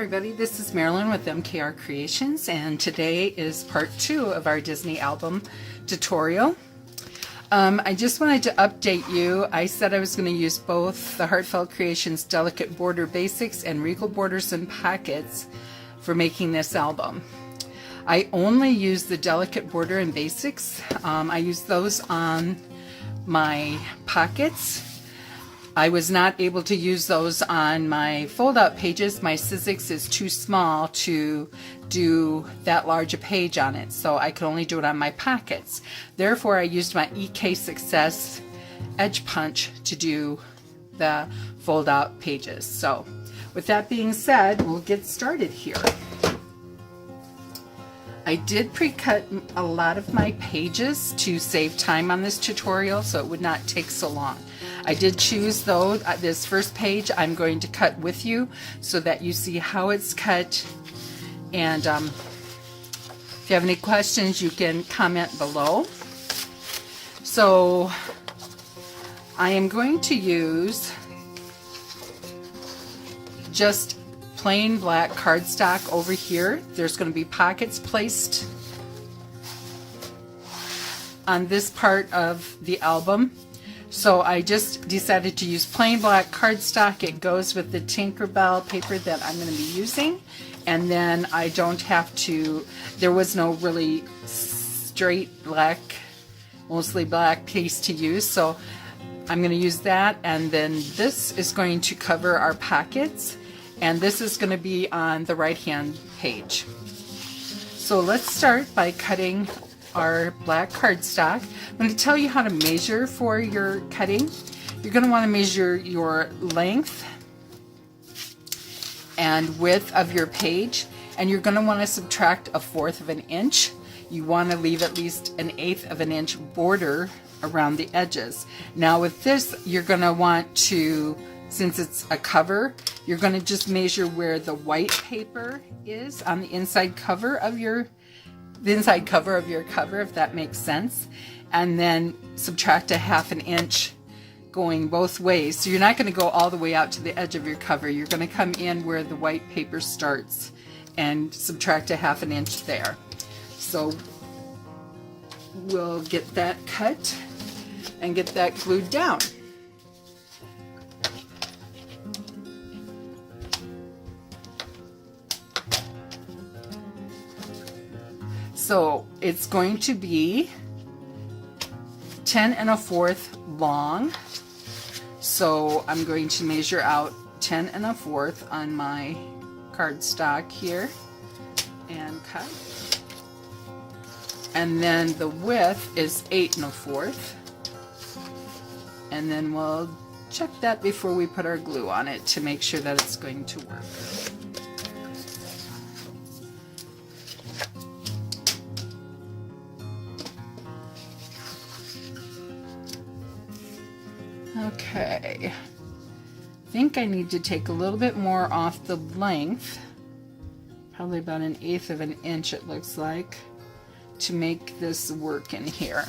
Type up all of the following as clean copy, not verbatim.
everybody, this is Marilyn with MKR Creations, and today is part 2 of our Disney album tutorial. I just wanted to update you. I said I was going to use both the Heartfelt Creations Delicate Border Basics and Regal Borders and Pockets for making this album. I only use the Delicate Border and Basics. I use those on my pockets. I was not able to use those on my fold-out pages. My Sizzix is too small to do that large a page on it, so I could only do it on my pockets. Therefore, I used my EK Success Edge Punch to do the fold-out pages. So, with that being said, we'll get started here. I did pre-cut a lot of my pages to save time on this tutorial so it would not take so long. I did choose though, this first page I'm going to cut with you so that you see how it's cut, and if you have any questions you can comment below. So I am going to use just plain black cardstock over here. There's going to be pockets placed on this part of the album. So I just decided to use plain black cardstock. It goes with the Tinkerbell paper that I'm going to be using. And then I don't have to, there was no really straight black, mostly black piece to use. So I'm going to use that. And then this is going to cover our pockets. And this is going to be on the right-hand page. So let's start by cutting our black cardstock. I'm going to tell you how to measure for your cutting. You're going to want to measure your length and width of your page, and you're going to want to subtract 1/4 of an inch. You want to leave at least 1/8 of an inch border around the edges. Now with this, you're going to want to, since it's a cover, you're going to just measure where the white paper is on the inside cover of your cover, if that makes sense, and then subtract 1/2 inch going both ways. So you're not going to go all the way out to the edge of your cover. You're going to come in where the white paper starts and subtract 1/2 inch there. So we'll get that cut and get that glued down. So it's going to be 10 1/4 long. So I'm going to measure out 10 1/4 on my cardstock here and cut. And then the width is 8 1/4. And then we'll check that before we put our glue on it to make sure that it's going to work. Okay, I think I need to take a little bit more off the length, probably about 1/8 of an inch it looks like, to make this work in here.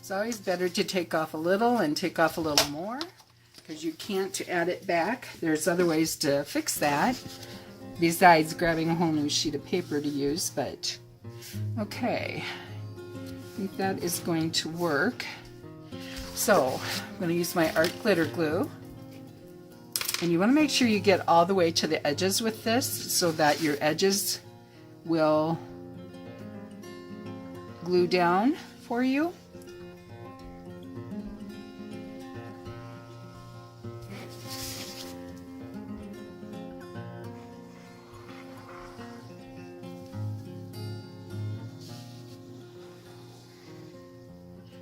It's always better to take off a little and take off a little more, because you can't add it back. There's other ways to fix that besides grabbing a whole new sheet of paper to use, but okay, I think that is going to work. So I'm going to use my art glitter glue, and you want to make sure you get all the way to the edges with this so that your edges will glue down for you.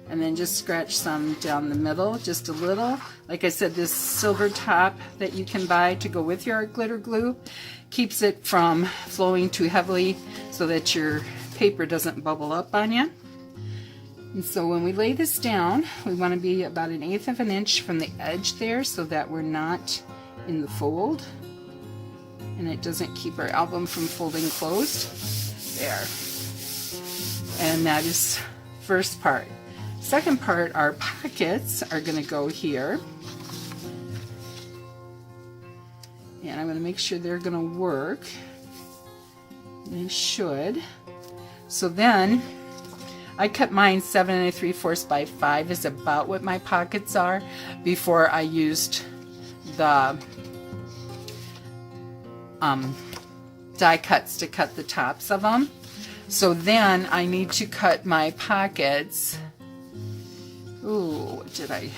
And then just scratch some down the middle, just a little. Like I said, this silver top that you can buy to go with your art glitter glue keeps it from flowing too heavily so that your paper doesn't bubble up on you. And so when we lay this down, we want to be about 1/8 of an inch from the edge there so that we're not in the fold. and it doesn't keep our album from folding closed. There. And that is first part. Second part, our pockets are going to go here. And I'm going to make sure they're going to work. They should. So then I cut mine 7 3/4 by 5 is about what my pockets are before I used the die cuts to cut the tops of them. So then I need to cut my pockets. Ooh, what did I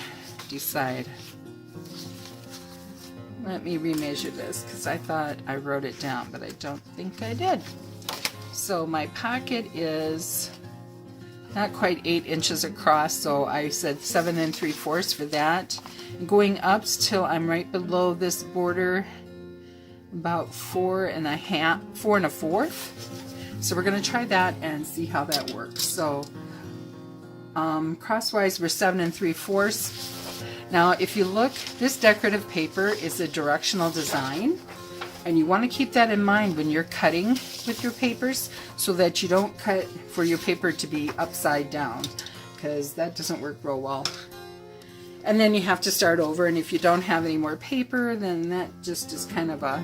decide? Let me remeasure this because I thought I wrote it down, but I don't think I did. So my pocket is not quite 8 inches across, so I said 7 3/4 for that. Going up till I'm right below this border, about 4 1/4. So we're going to try that and see how that works. So crosswise we're 7 3/4. Now if you look, this decorative paper is a directional design, and you want to keep that in mind when you're cutting with your papers so that you don't cut for your paper to be upside down, because that doesn't work real well. And then you have to start over, and if you don't have any more paper, then that just is kind of a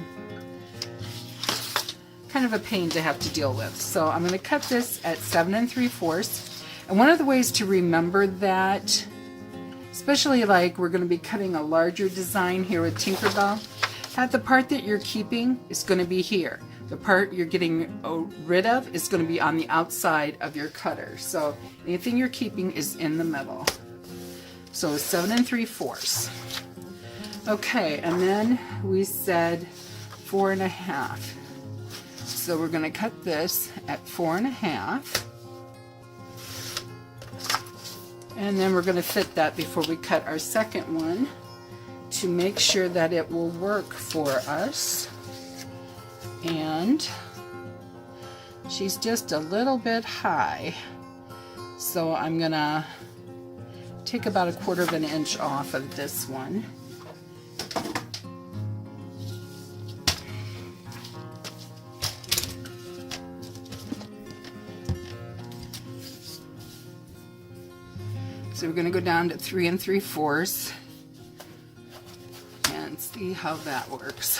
pain to have to deal with. So I'm going to cut this at 7 3/4. And one of the ways to remember that, especially like we're going to be cutting a larger design here with Tinkerbell, that the part that you're keeping is going to be here. The part you're getting rid of is going to be on the outside of your cutter. So anything you're keeping is in the middle. So 7 3/4. Okay, and then we said 4 1/2. So we're going to cut this at 4 1/2. And then we're going to fit that before we cut our second one to make sure that it will work for us. And she's just a little bit high, so I'm going to take about 1/4 inch off of this one. So we're going to go down to 3 3/4 and see how that works.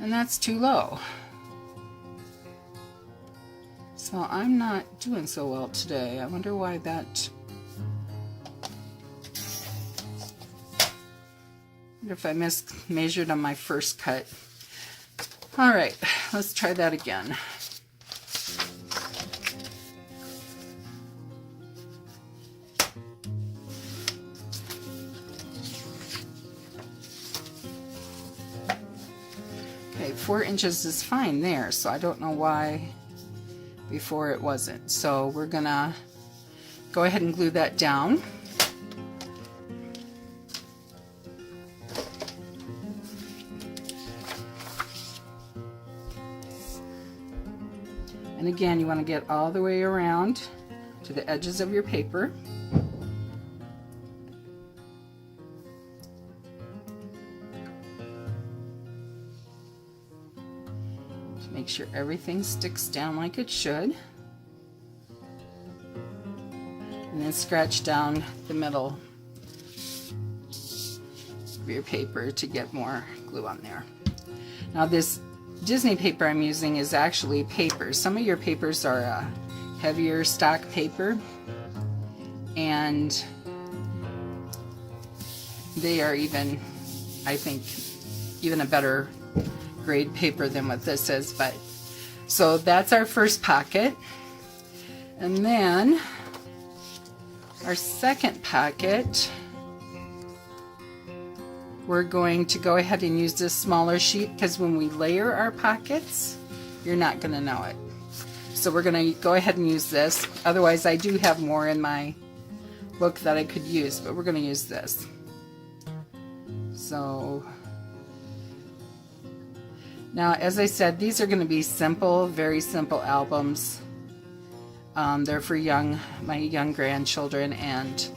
And that's too low. So I'm not doing so well today. I wonder why that... I wonder if I mismeasured on my first cut. All right, let's try that again. Okay, 4 inches is fine there, so I don't know why before it wasn't. So we're gonna go ahead and glue that down. And again, you want to get all the way around to the edges of your paper. Make sure everything sticks down like it should. And then scratch down the middle of your paper to get more glue on there. Now this Disney paper I'm using is actually paper. Some of your papers are heavier stock paper, and they are even, I think, even a better grade paper than what this is. But so that's our first pocket, and then our second pocket, we're going to go ahead and use this smaller sheet, because when we layer our pockets, you're not going to know it. So we're going to go ahead and use this. Otherwise, I do have more in my book that I could use, but we're going to use this. So now, as I said, these are going to be simple, very simple albums. They're for my young grandchildren, and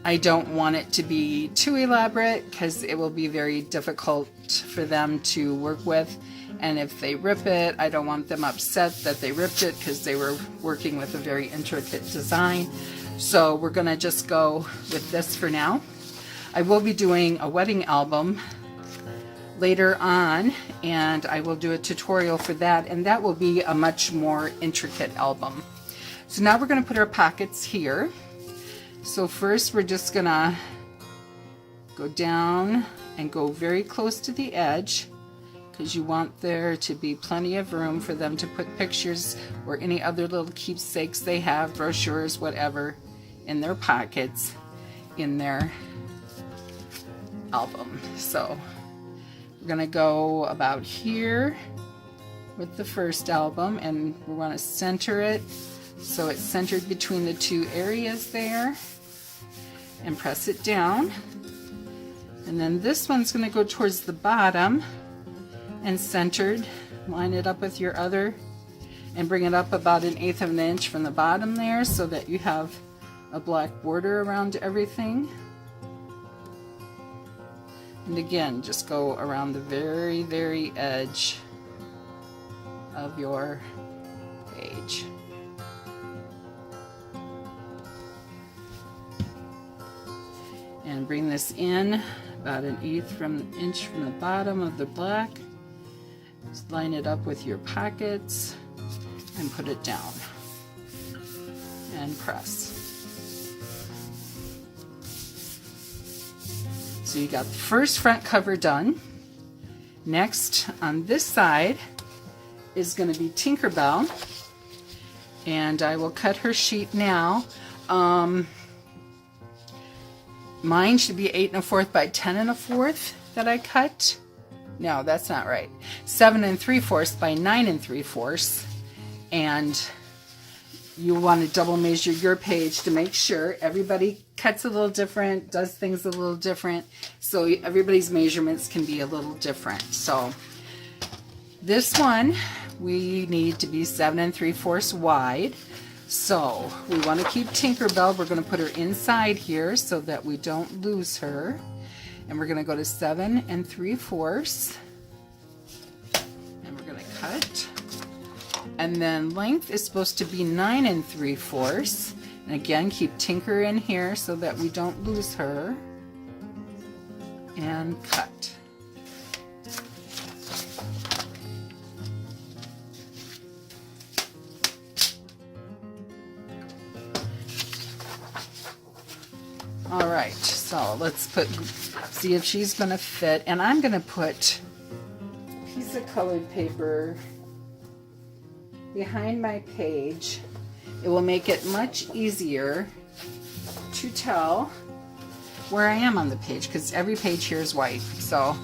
I don't want it to be too elaborate because it will be very difficult for them to work with. And if they rip it, I don't want them upset that they ripped it because they were working with a very intricate design. So we're going to just go with this for now. I will be doing a wedding album later on, and I will do a tutorial for that, and that will be a much more intricate album. So now we're going to put our pockets here. So first we're just going to go down and go very close to the edge, because you want there to be plenty of room for them to put pictures or any other little keepsakes they have, brochures, whatever, in their pockets in their album. So we're going to go about here with the first album, and we want to center it so it's centered between the two areas there, and press it down. And then this one's going to go towards the bottom and centered. Line it up with your other and bring it up about 1/8 of an inch from the bottom there so that you have a black border around everything. And again, just go around the very, very edge of your page. And bring this in about 1/8 inch from the bottom of the black. Just line it up with your pockets and put it down and press. So you got the first front cover done. Next on this side is going to be Tinkerbell, and I will cut her sheet now. Mine should be 8 1/4 by 10 1/4 that I cut. No, that's not right. 7 3/4 by 9 3/4, and you want to double measure your page to make sure. Everybody cuts a little different, does things a little different, so everybody's measurements can be a little different. So this one we need to be 7 3/4 wide. So we want to keep Tinkerbell. We're going to put her inside here so that we don't lose her. And we're going to go to 7 3/4, and we're going to cut. And then length is supposed to be 9 3/4. And again, keep Tinker in here so that we don't lose her. And cut. All right, so let's see if she's going to fit. And I'm going to put a piece of colored paper behind my page. It will make it much easier to tell where I am on the page, because every page here is white. So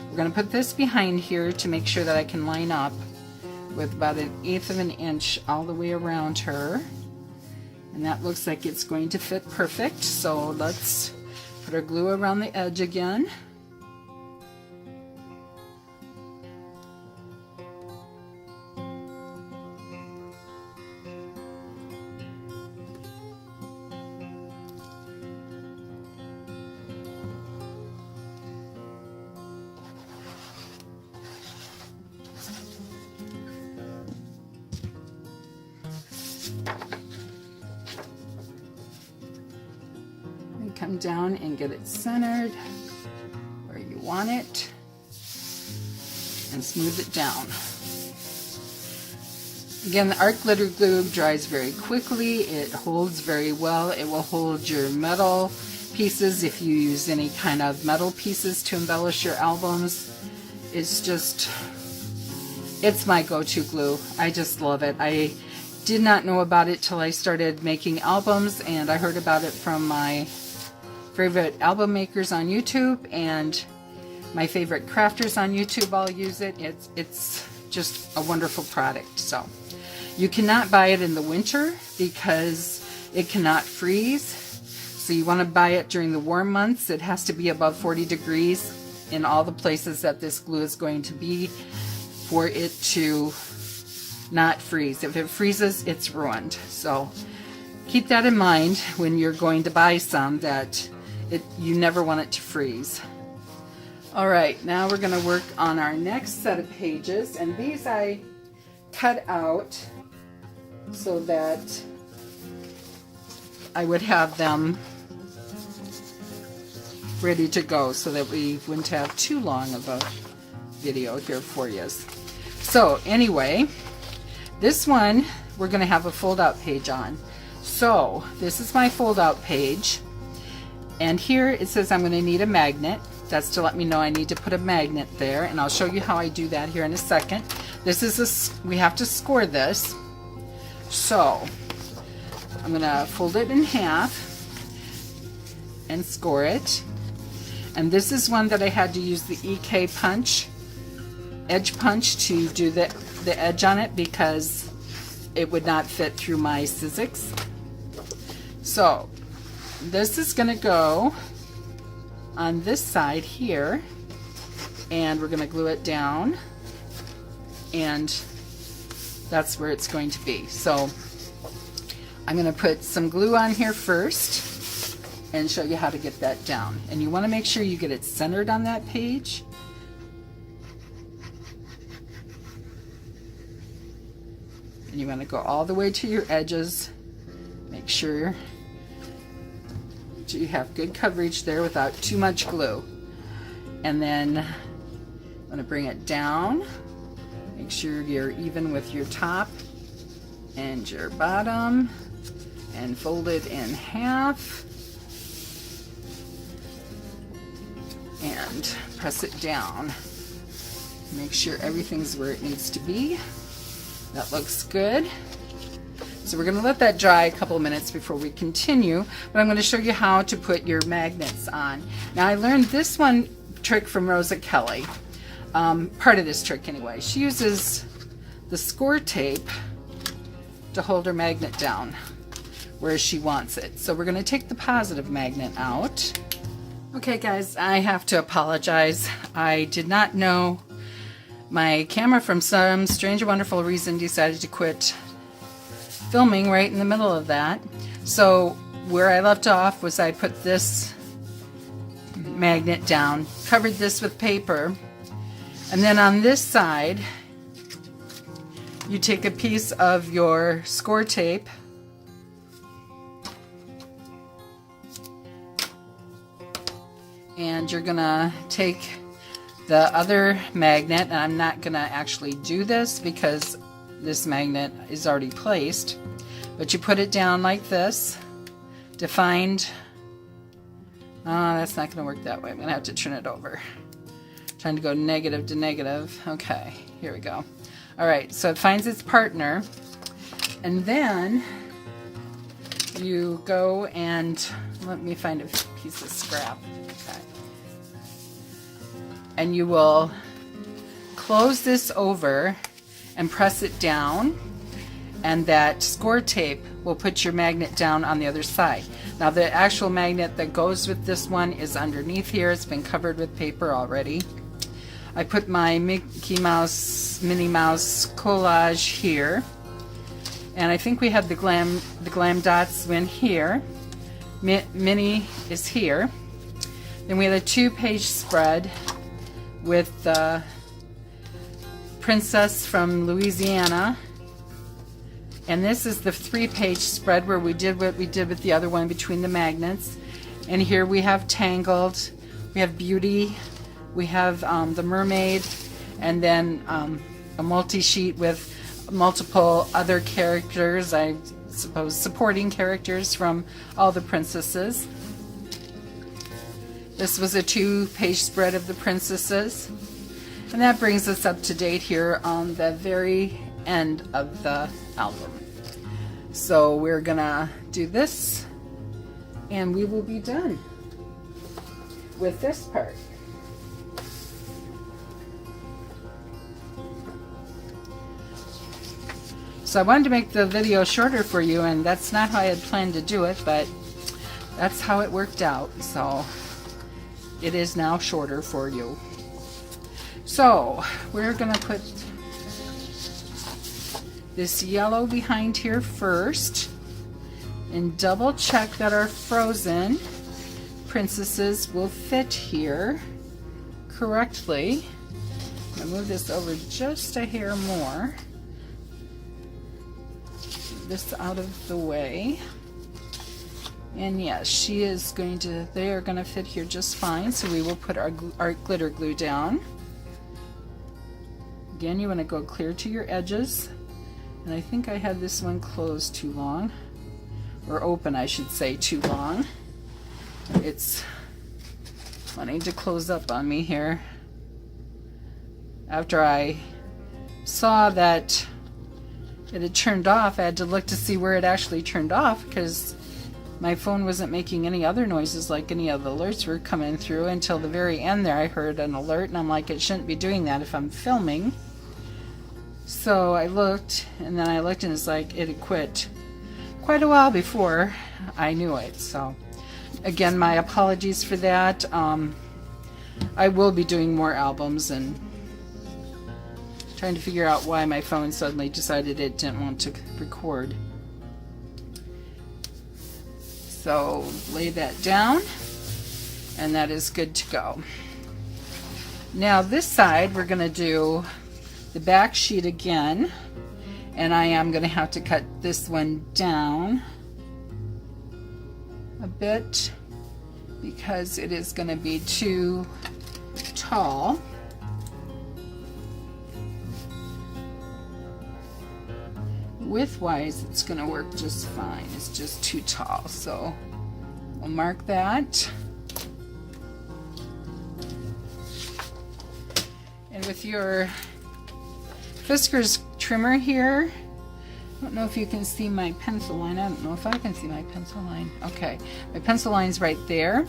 we're going to put this behind here to make sure that I can line up with about 1/8 of an inch all the way around her. And that looks like it's going to fit perfect. So let's put our glue around the edge again. Come down and get it centered where you want it and smooth it down. Again, the art glitter glue dries very quickly. It holds very well. It will hold your metal pieces if you use any kind of metal pieces to embellish your albums. It's my go-to glue. I just love it. I did not know about it till I started making albums, and I heard about it from my favorite album makers on YouTube and my favorite crafters on YouTube all use it. It's just a wonderful product. So you cannot buy it in the winter because it cannot freeze. So you want to buy it during the warm months. It has to be above 40 degrees in all the places that this glue is going to be for it to not freeze. If it freezes, it's ruined. So keep that in mind when you're going to buy some, that You never want it to freeze. All right, now we're going to work on our next set of pages, and these I cut out so that I would have them ready to go so that we wouldn't have too long of a video here for you. So anyway, this one we're going to have a fold-out page on. So this is my fold-out page, and here it says I'm going to need a magnet. That's to let me know I need to put a magnet there, and I'll show you how I do that here in a second. This is we have to score this. So I'm going to fold it in half and score it. And this is one that I had to use the EK punch, edge punch, to do the edge on it because it would not fit through my Sizzix. So this is going to go on this side here, and we're going to glue it down, and that's where it's going to be. So I'm going to put some glue on here first and show you how to get that down. And you want to make sure you get it centered on that page. And you want to go all the way to your edges. Make sure you have good coverage there without too much glue. And then I'm going to bring it down. Make sure you're even with your top and your bottom, and fold it in half and press it down. Make sure everything's where it needs to be. That looks good. So we're going to let that dry a couple of minutes before we continue, but I'm going to show you how to put your magnets on. Now I learned this one trick from Rosa Kelly, part of this trick anyway. She uses the score tape to hold her magnet down where she wants it. So we're going to take the positive magnet out. Okay guys, I have to apologize. I did not know my camera, from some strange or wonderful reason, decided to quit filming right in the middle of that. So where I left off was I put this magnet down, covered this with paper, and then on this side you take a piece of your score tape and you're gonna take the other magnet, and I'm not gonna actually do this because this magnet is already placed, but you put it down like this to find, that's not going to work that way. I'm going to have to turn it over. Trying to go negative to negative. Okay, here we go. All right, so it finds its partner, and then you go and, let me find a piece of scrap. Okay. And you will close this over and press it down, and that score tape will put your magnet down on the other side. Now the actual magnet that goes with this one is underneath here. It's been covered with paper already. I put my Mickey Mouse, Minnie Mouse collage here, and I think we have the glam dots in here. Minnie is here. Then we have a 2-page spread with the Princess from Louisiana, and this is the 3-page spread where we did what we did with the other one between the magnets. And here we have Tangled, we have Beauty, we have the Mermaid, and then a multi-sheet with multiple other characters, I suppose supporting characters from all the princesses. This was a 2-page spread of the princesses. And that brings us up to date here on the very end of the album. So we're gonna do this, and we will be done with this part. So I wanted to make the video shorter for you, and that's not how I had planned to do it, but that's how it worked out. So it is now shorter for you. So we're going to put this yellow behind here first and double check that are frozen. princesses will fit here correctly. I'm going to move this over just a hair more. This out of the way. And yes, she is going to, they are going to fit here just fine. So we will put our glitter glue down. Again, you want to go clear to your edges. And I think I had this one closed too long. Or open, I should say, too long. It's wanting to close up on me here. After I saw that it had turned off, I had to look to see where it actually turned off, because my phone wasn't making any other noises like any of the alerts were coming through until the very end there. I heard an alert and I'm like, it shouldn't be doing that if I'm filming. So I looked, and then I looked and it's like it had quit quite a while before I knew it. So again, my apologies for that. I will be doing more albums and trying to figure out why my phone suddenly decided it didn't want to record. So lay that down, and that is good to go. Now this side we're going to do the back sheet again, and I am going to have to cut this one down a bit because it is going to be too tall. Width-wise, it's going to work just fine. It's just too tall, so we'll mark that. And with your Fiskars trimmer here, I don't know if you can see my pencil line. I don't know if I can see my pencil line. Okay, my pencil line's right there.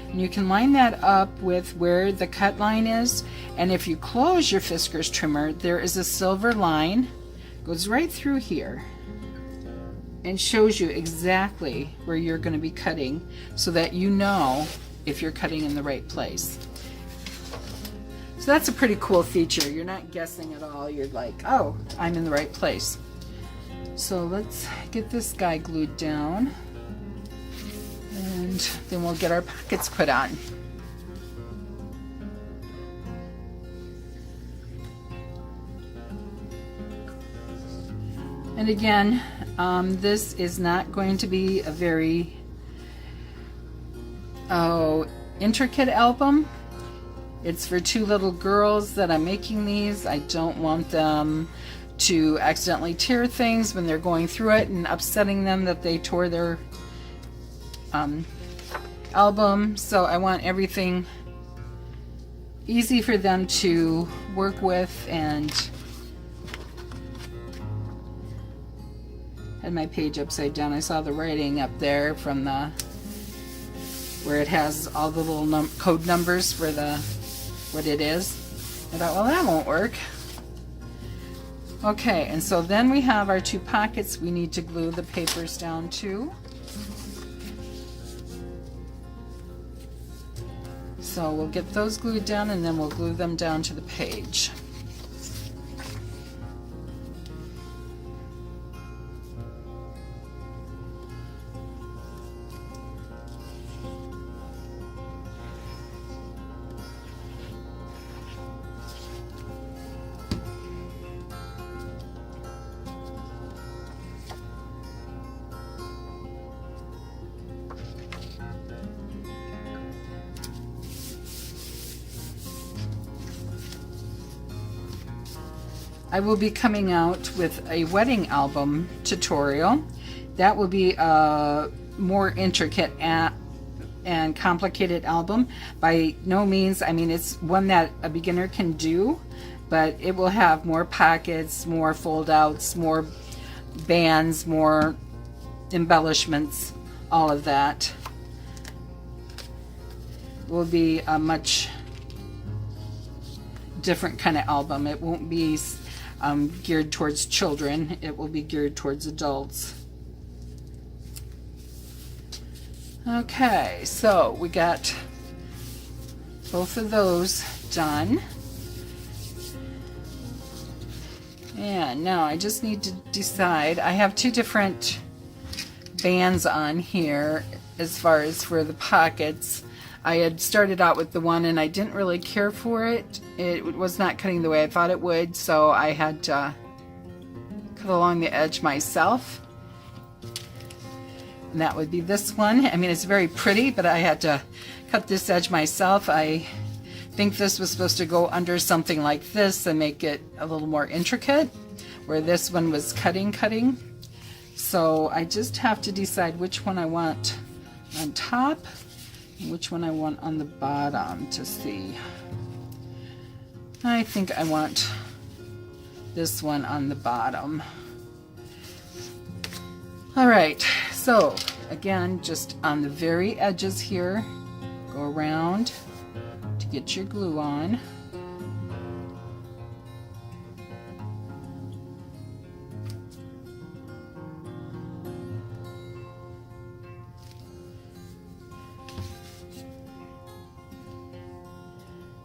And you can line that up with where the cut line is. And if you close your Fiskars trimmer, there is a silver line, goes right through here and shows you exactly where you're going to be cutting, so that you know if you're cutting in the right place. So that's a pretty cool feature. You're not guessing at all. You're like, oh, I'm in the right place. So let's get this guy glued down, and then we'll get our pockets put on. And again, this is not going to be a very intricate album. It's for two little girls that I'm making these. I don't want them to accidentally tear things when they're going through it and upsetting them that they tore their album. So I want everything easy for them to work with. And had my page upside down. I saw the writing up there from the where it has all the little code numbers for the what it is. I thought, well, that won't work. Okay, and so then we have our two pockets we need to glue the papers down to. So we'll get those glued down, and then we'll glue them down to the page. I will be coming out with a wedding album tutorial. That will be a more intricate and complicated album. By no means, I mean, it's one that a beginner can do, but it will have more pockets, more fold outs, more bands, more embellishments, all of that. It will be a much different kind of album. It won't be geared towards children. It will be geared towards adults. Okay, so we got both of those done. And now I just need to decide. I have two different bands on here. as far as for the pockets. I had started out with the one and I didn't really care for it. It was not cutting the way I thought it would, so I had to cut along the edge myself. And that would be this one. I mean, it's very pretty, but I had to cut this edge myself. I think this was supposed to go under something like this and make it a little more intricate, where this one was cutting. So I just have to decide which one I want on top and which one I want on the bottom to see. I think I want this one on the bottom. All right, so again, just on the very edges here, go around to get your glue on.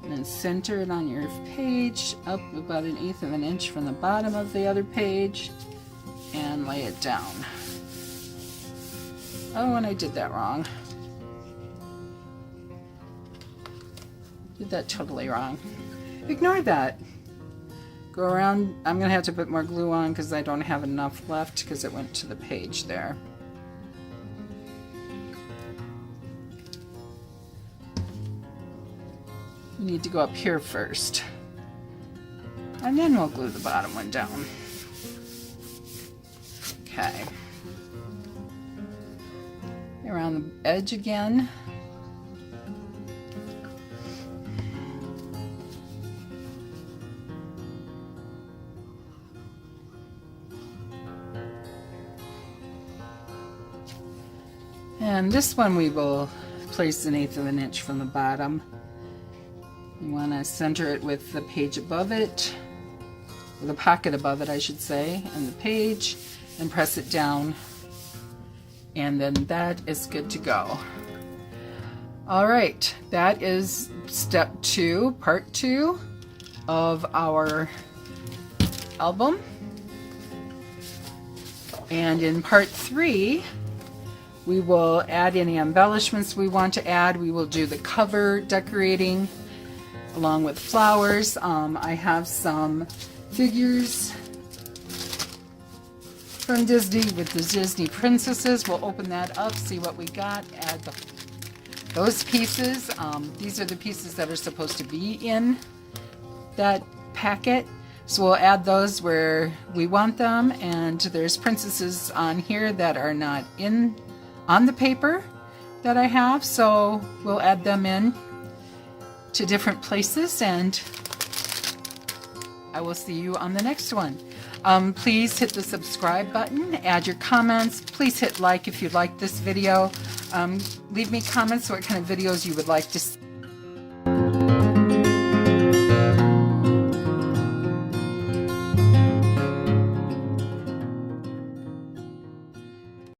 And then center it on your page up about 1/8 of an inch from the bottom of the other page and lay it down. Oh, and I did that wrong. Did that totally wrong. Ignore that. Go around. I'm going to have to put more glue on because I don't have enough left because it went to the page there. We need to go up here first. And then we'll glue the bottom one down. Okay. Around the edge again. And this one we will place 1/8 of an inch from the bottom. You want to center it with the page above it, or the pocket above it I should say, and the page, and press it down. And then that is good to go. All right, that is step 2, part 2 of our album. And in part 3, we will add any embellishments we want to add. We will do the cover decorating along with flowers. I have some figures from Disney with the Disney princesses. We'll open that up, see what we got, add those pieces. These are the pieces that are supposed to be in that packet. So we'll add those where we want them, and there's princesses on here that are not on the paper that I have, so we'll add them in to different places, and I will see you on the next one. Please hit the subscribe button, add your comments. Please hit like if you like this video. Leave me comments what kind of videos you would like to see.